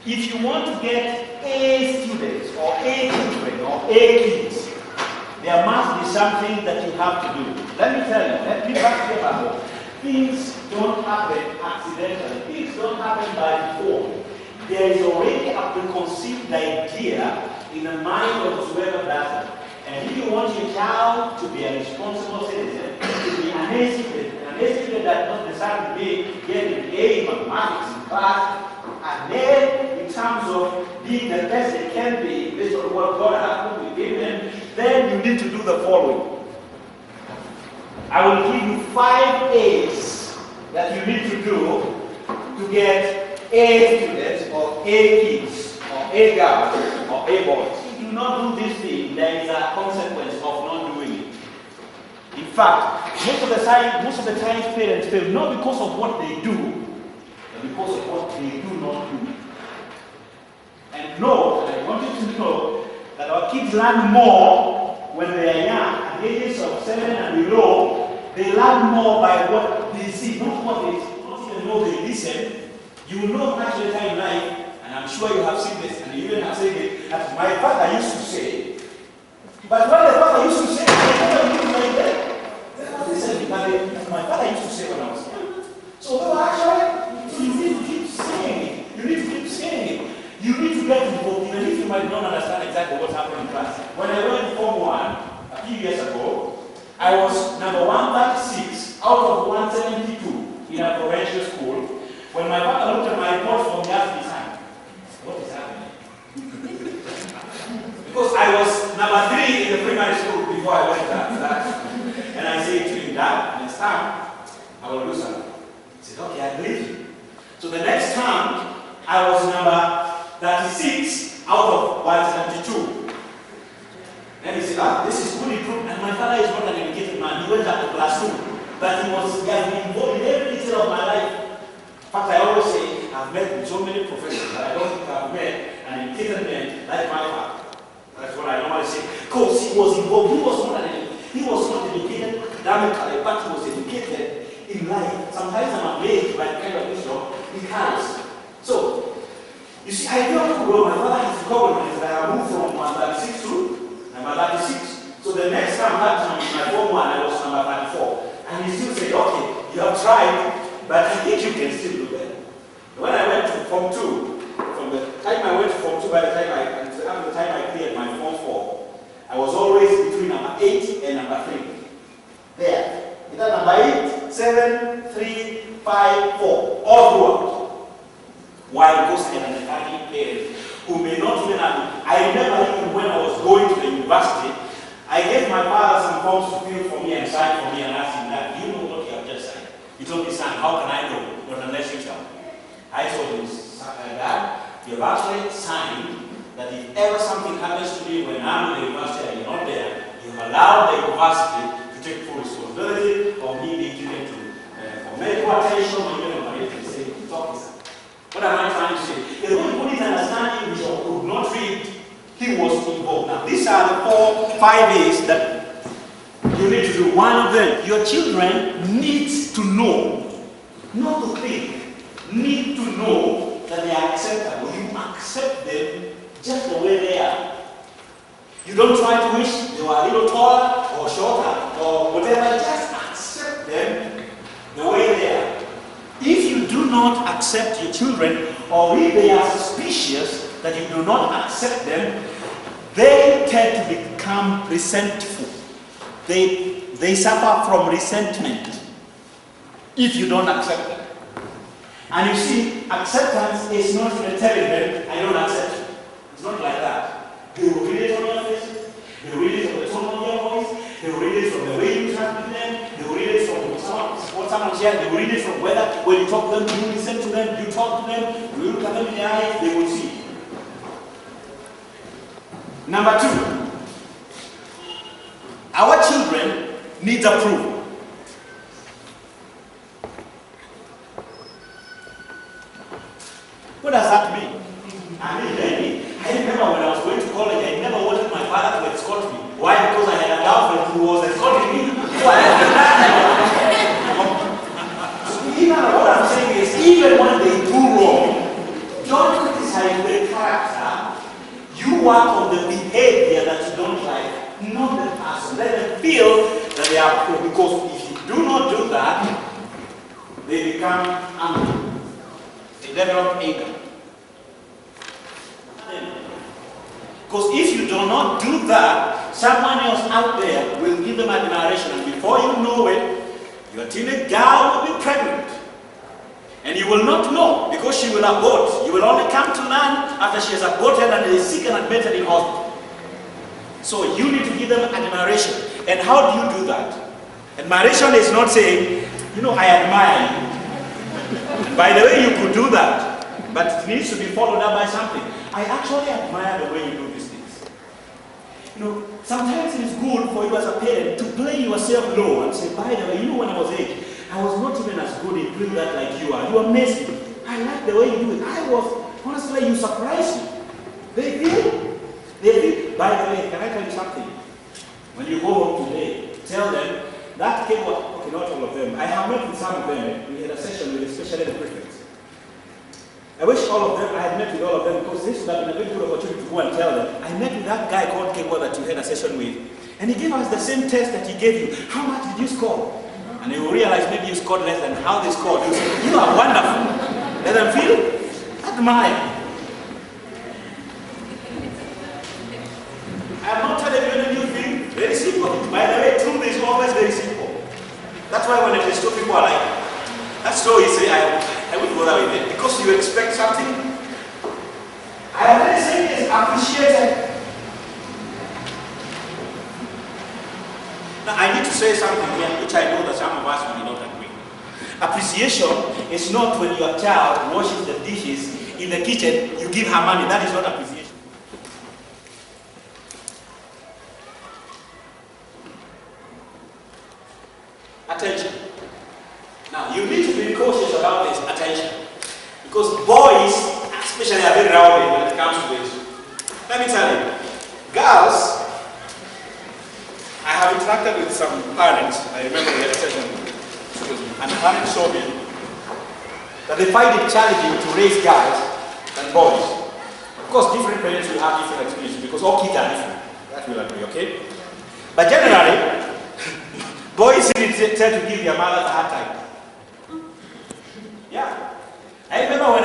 If you want to get A students or A children or A kids, there must be something that you have to do. Let me tell you, let me back you up. Things don't happen accidentally. Things don't happen by default. There is already a preconceived idea in the mind of whoever does it. And if you want your child to be a responsible citizen, to be an A student that does not necessarily get an A in mathematics in class, and then in terms of being the best they can be based on what God has put within them, then you need to do the following. I will give you 5 A's that you need to do to get A students or A kids or A girls or A boys. If you do not do this thing, there is a consequence of not doing it. In fact, most of the time parents fail not because of what they do, but because of what they do not do. And I want you to know that our kids learn more when they are young, at the ages of 7 and below. They learn more by what they see, not even know they listen. You will know much later in life, and I'm sure you have seen this, and you even have said it, as my father used to say. But what the father used to say, my father used to like that. That's what they said, but my father used to say when I was young. So actually, you need to keep saying it. You need to keep saying it. You need to get involved, even if you might not understand exactly what's happening in class. When I went to Form 1 a few years ago, I was number 136 out of 172 in a provincial school. When my father looked at my report from the asked his hand, what is happening? Because I was number 3 in the primary school before I went to that. And I said to him, Dad, next time I will do something. He said, okay, I believe you. So the next time I was number 36 out of 172. And he said, this is good improvement. And my father is not an educated man. He went up to class 2. But he has been involved in every detail of my life. In fact, I always say, I've met with so many professors that I don't think I've met an educated man like my father. That's what I normally say. Because he was involved. He was not educated academically, but he was educated in life. Sometimes I'm amazed by the kind of wisdom he has. So, you see, I don't know, my father has to recognize that I moved from 136 to number 36. So the next time that time in my Form 1, I was number 34. And he still said, okay, you have tried, but I think you can still do better. When I went to Form 2, from the time I went to Form 2, by the time I cleared my Form 4, I was always between number 8 and number 3. There. Either number 8, 7, 3, 5, 4. All throughout. Why? Because I had an Italian parent who may not even have. I remember even when I was going to the university, I gave my father some forms to fill for me and sign for me and asked him that, do you know what you have just signed? He told me, son, how can I know? Not unless you tell me. I told him, Dad, you have actually signed that if ever something happens to me when I'm in the university and you're not there, you have allowed the university to take full responsibility of me being given to for medical attention or even for anything. Say, talk to him. What am I trying to say? If we put his understanding which I could not read, he was involved. Now, these are the 5 A's that you need to do. One of them, your children need to know, not to think, need to know that they are acceptable. You accept them just the way they are. You don't try to wish they were a little taller or shorter or whatever. Just accept them the way they are. If you do not accept your children, or if they are suspicious that you do not accept them, they tend to become resentful. They suffer from resentment if you don't accept them. And you see, acceptance is not telling them, I don't accept you. It's not like that. They will read it on your faces, they will read it from the tone of your voice, they will read it from the way you interact with them, they will read it from what someone's here, they will read it from whether when you talk to them, you listen to them, you talk to them, you look at them in the eyes, they will see. Number 2, our children need approval. What does that mean? I remember when I was going to college, I never wanted my father to escort me. Why? Because I had a girlfriend who was escorting me. So even what I'm saying is, even when they do wrong, don't criticize work on the behavior that you don't like, not the person. Let them feel that they are poor. Because if you do not do that, they become angry. They develop anger. Because if you do not do that, someone else out there will give them admiration, and before you know it, your teenage girl will be pregnant. And you will not know, because she will abort. You will only come to learn after she has aborted and is sick and admitted in hospital. So you need to give them admiration. And how do you do that? Admiration is not saying, you know, I admire you. And by the way, you could do that, but it needs to be followed up by something. I actually admire the way you do these things. You know, sometimes it is good for you as a parent to play yourself low and say, by the way, you know, when I was 8, I was not even as good in doing that like you are. You are amazing. I like the way you do it. Honestly, you surprise me. They feel. By the way, can I tell you something? When you go home today, tell them, that Kigwa, okay, not all of them. I have met with some of them. We had a session with especially the prefects. I wish all of them, I had met with all of them, because this would have been a very good opportunity to go and tell them. I met with that guy called Kigwa that you had a session with, and he gave us the same test that he gave you. How much did you score? And you will realize maybe you scored less than how they scored. You say, you are wonderful. Let them feel, admire. I am not telling you any new thing. Very simple. By the way, truth is always very simple. That's why when it is two people are like, that's so easy, I wouldn't bother with it. Because you expect something. I already say this, appreciated. Now I need to say something here, which I know that some of us will not agree. Appreciation is not when your child washes the dishes in the kitchen, you give her money. That is not appreciation. Attention. Now, you need to be cautious about this attention. Because boys, especially, are very rowdy when it comes to this. Let me tell you, girls, I have interacted with some parents. I remember we had a session, and parents showed me that they find it challenging to raise guys than boys. Of course, different parents will have different experiences because all kids are different. That will agree, okay? But generally, boys tend to give their mothers a hard time. Yeah. I remember when